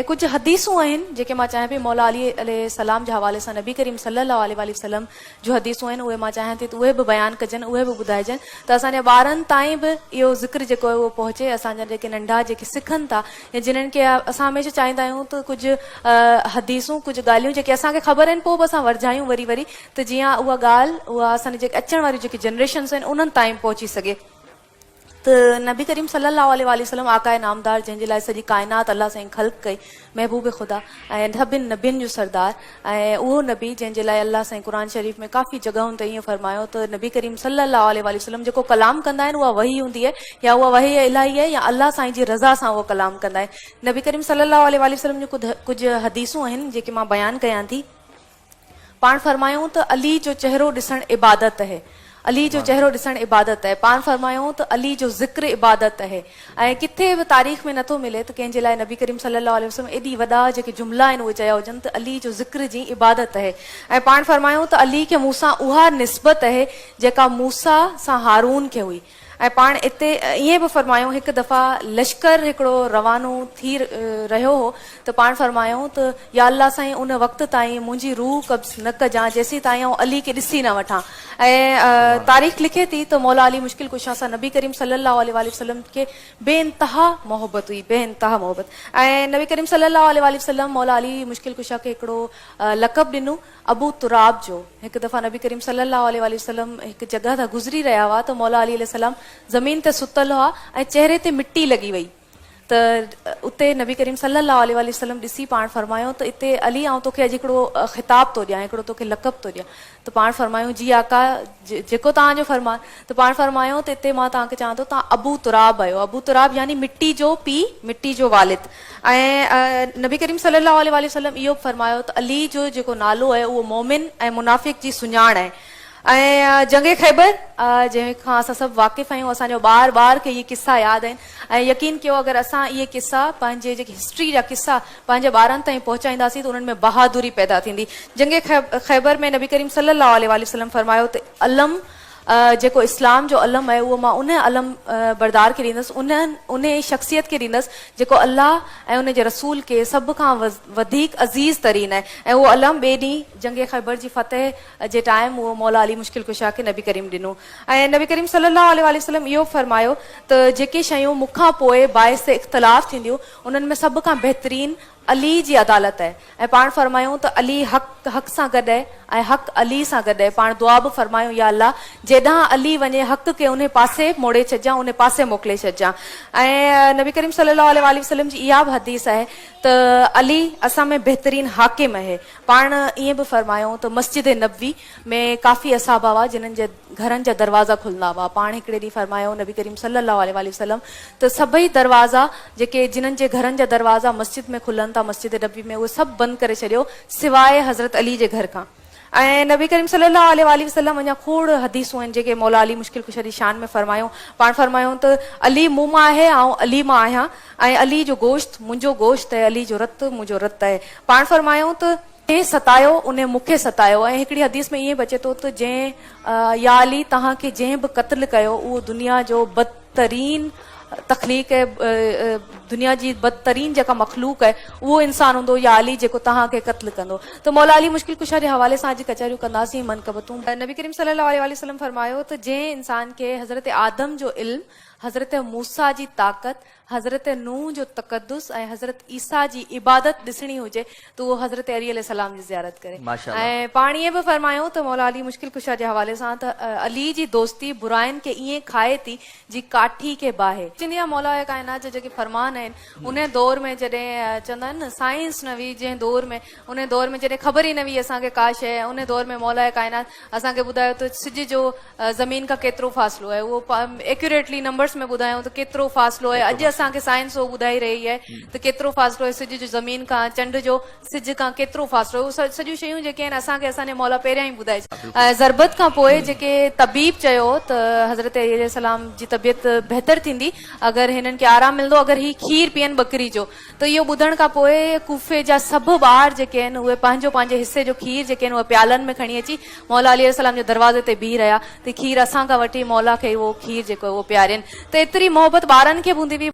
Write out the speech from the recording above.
कुछ हदीसूं आहिनि जेके मां चाहियां पई मौला अली अलैहिस्सलाम जे हवाले सां नबी करीम सल्लल्लाहु अलैहि वसल्लम जो हदीसूं आहिनि उहे मां चाहियां थी त उहे बि बयानु कजनि, उहे बि ॿुधाइजनि त असांजे ॿारनि ताईं बि इहो ज़िक्र जेको आहे उहो पहुचे। असांजा जेके नंढा जेके सिखनि था या जिन्हनि खे असां हमेशह चाहींदा आहियूं त कुझु हदीसूं कुझु ॻाल्हियूं जेके असांखे ख़बर आहिनि पोइ बि असां वरझायूं वरी वरी त जीअं उहा ॻाल्हि उहा असांजी जेके अचण वारियूं जेके जनरेशन्स आहिनि उन्हनि ताईं पहुची सघे। त नबी करीम सल्लल्लाहु अलैहि वसल्लम आकाए नामदार जंहिंजे लाइ सॼी काइनात अल्लाह साईं ख़ल्क़ कई, महबूब ख़ुदा ऐं सभिनि नबियुनि जो सरदार ऐं उहो नबी जंहिंजे लाइ अल्लाह साईं क़ुर शरीफ़ में काफ़ी जॻहुनि ते ईअं फरमायो त नबी करीम सल्लल्लाहु अलैहि वसल्लम जेको कलाम कंदा आहिनि उहा वही हूंदी आहे या उहा वही इलाही आहे या अल्लाह साईं जी रज़ा सां उहो कलाम कंदा आहिनि। नबी करीम सल्लल्लाहु अलैहि वसल्लम जो कुझु हदीसूं आहिनि जेके मां बयानु कयां थी। पाण फरमायूं त अली जो चेहरो ॾिसणु इबादत आहे, अली जो चेहरो ॾिसणु इबादत आहे। पाण फरमायूं त अली जो ज़िक्र इबादत आहे ऐं किथे बि तारीख़ में नथो मिले त कंहिंजे लाइ नबी करीम सल्लल्लाहु अलैहि वसल्लम एॾी वॾा जेके जुमिला आहिनि उहे चया हुजनि त अली जो ज़िक्र जी इबादत आहे। ऐं पाण फरमायूं त अली खे मूंसां उहा निस्बत आहे जेका मूसा सां हारून खे हुई। ऐं पाण इते ईअं बि फरमायूं हिकु दफ़ा लश्कर हिकिड़ो रवानो थी रहियो हो त पाण फरमायूं त या अल्लाह साईं उन वक़्त ताईं मुंहिंजी रूह कब्ज़ न कजां जेसीं ताईं आउं अली खे ॾिसी न वठां। ऐं तारीख़ लिखे थी त मौला अली मुश्किल कुशा सां नबी करीम सल्लल्लाहु अलैहि वसल्लम खे बेइंतहा मोहब्बत हुई, बेइंतहा मोहब्बत। ऐं नबी करीम सल्लल्लाहु अलैहि वसल्लम मौला अली मुश्किल कुशा खे हिकिड़ो लक़ब ॾिनो अबू तुराब जो। हिकु दफ़ा नबी करीम सल्लल्लाहु अलैहि वसल्लम हिकु जॻह तां गुज़री रहिया हुआ त मौला अली अलैहिस्सलाम ज़मीन ते सुतल हुआ ऐं चेहरे ते मिट्टी लॻी वई त उते नबी करीम सल्लल्लाहु अलैहि वसल्लम ॾिसी पाण फरमायो त इते अली आउं तोखे अॼु हिकिड़ो ख़िताब थो ॾियां, हिकिड़ो तोखे लक़ब थो ॾियां। त पाण फरमायूं जी आका जेको तव्हांजो फरमान। त पाण फरमायो त इते मां तव्हांखे चवां थो तव्हां अबू तुराब आहियो। अबू तुराब यानी मिट्टी जो पीउ, मिट्टी जो वालिद। ऐं नबी करीम सल्लल्लाहु अलैहि वसल्लम इहो फरमायो त अली जो जेको नालो आहे उहो मोमिन ऐं मुनाफ़िक जी सुञाण आहे। ऐं जंगे ख़ैबर जंहिंखां असां सभु वाक़िफ़ आहियूं, असांजो ॿार ॿार खे इहे किस्सा यादि आहिनि ऐं यकीन कयो अगरि असां इहे किस्सा पंहिंजे जेके हिस्ट्री जा किस्सा पंहिंजे ॿारनि ताईं पहुचाईंदासीं त उन्हनि में बहादुरी पैदा थींदी। जंगे ख़ैबर में नबी करीम सल्लल्लाहु अलैहि वसल्लम फरमायो त अलम जेको इस्लाम जो अलम आहे उहो मां उन अलम बरदार खे ॾींदसि, उन शख़्सियत खे ॾींदसि जेको अल्लाह ऐं उन जे रसूल खे सभ खां वधीक अज़ीज़ तरीन आहे। ऐं उहो अलम ॿिए ॾींहुं जंगे ख़ैबर जी फ़तह जे टाइम उहो मौला अली मुश्किल कुशा खे नबी करीम ॾिनो। ऐं नबी करीम सल्लल्लाहु अलैहि वसल्लम इहो फरमायो त जेके शयूं मूंखां पोइ बाइस इख़्तिलाफ़ थींदियूं उन्हनि में सभ खां बहितरीन अली जी अदालत आहे। ऐं पाण फरमायूं त अली हक़ सां गॾु आहे ऐं हक़ अली सां गॾु आहे। पाण दुआ बि फरमायूं या अल्लाह जेॾांहुं अली वञे हक़ खे उन पासे मोड़े छॾिजां, उन पासे मोकिले छॾिजां। ऐं नबी करीम सल्लल्लाहु अलैहि वसल्लम जी इहा बि हदीस आहे त अली असां में बहितरीन हाकिम आहे। पाण ईअं बि फरमायूं त मस्जिद नबवी में काफ़ी असाबा हुआ जिन्हनि जे घरनि जा दरवाज़ा खुलंदा हुआ। पाण हिकिड़े ॾींहुं फरमायो नबी करीम सल्लल्लाहु अलैहि वसल्लम त सभई दरवाज़ा जेके जिन्हनि जे घरनि जा दरवाज़ा मस्जिद में खुलनि था मस्जिद नबवी में उहे सभु बंदि करे छॾियो सवाइ हज़रत अली जे घर खां। ऐं नबी करीम सल्लल्लाहु अलैहि वसल्लम अञा खोड़ हदीसूं आहिनि जेके मौला अली मुश्किल कुशा जी शान में फरमायूं। पाण फरमायूं त अली मूं मां आहे ऐं अली मां आहियां ऐं अली जो गोश्त मुंहिंजो गोश्त आहे, अली जो रतु मुंहिंजो रतु आहे। पाण फरमायूं त जंहिं सतायो उन मूंखे सतायो। ऐं हिकिड़ी हदीस में ईअं बचे थो त जंहिं या अली तव्हांखे जंहिं बि क़त्ल कयो उहो दुनिया जो बदतरीन तख़लीक़ है, दुनिया जी बदतरीन जेका मखलूक है उहो इंसान हूंदो या अली जेको तव्हांखे क़त्ल कंदो। त मौला अली मुश्किल कुशा जे हवाले सां अॼु कचहरियूं कंदासीं मनक़बतूं। नबी करीम सल्लल्लाहु अलैहि वसल्लम फरमायो त जंहिं इंसान खे हज़रत आदम जो इल्म, हज़रत मूसा जी ताक़त, हज़रत नूह जो तक़द्दुस ऐं हज़रत ईसा जी इबादत ॾिसणी हुजे त उहो हज़रत अली अलैहिस्सलाम जी ज़ियारत करे। ऐं पाण ईअं बि फरमायूं त मौला अली मुश्किल कुशा जे हवाले सां त अली जी दोस्ती बुराइनि खे ईअं खाए थी जी काठी खे बाहे। चवंदी आहे मौला काइनात जा जेके फरमान आहिनि उन दौर में जॾहिं चवंदा आहिनि न साइंस न हुई जंहिं दौर में, उन दौर में जॾहिं ख़बर ई न हुई असांखे का शइ, उन दौर में मौला काइनात असांखे ॿुधायो त सिज जो ज़मीन खां केतिरो फ़ासिलो आहे, उहो एक्यूरेटली नंबर्स में ॿुधायूं त केतिरो फ़ासिलो आहे। अॼु असांखे साइंस उहो ॿुधाई रही आहे त केतिरो फ़ासिलो आहे सिज जो ज़मीन खां, चंड जो सिज खां केतिरो फ़ासिलो आहे। उहे सॼियूं शयूं जेके आहिनि असांखे असांजे मौला पहिरियां ई ॿुधाए छॾियो। ज़रबत खां पोइ जेके तबीब चयो त हज़रत अली अलैहिस्सलाम जी तबियत बहितर थींदी अगरि हिननि खे आराम मिलंदो अगरि ही खीर पीअनि बकरी जो। त इहो ॿुधण खां पोइ कूफे जा सभु ॿार जेके आहिनि उहे पंहिंजो पंहिंजे हिसे जो खीर जेके आहिनि उहे प्यालनि में खणी अची मौला अली अलैहिस्सलाम जे दरवाज़े ते बीह रहिया त खीर असां खां वठी मौला खे उहो खीर जेको उहो पियारनि। त एतिरी मोहबत ॿारनि खे बि हूंदी हुई।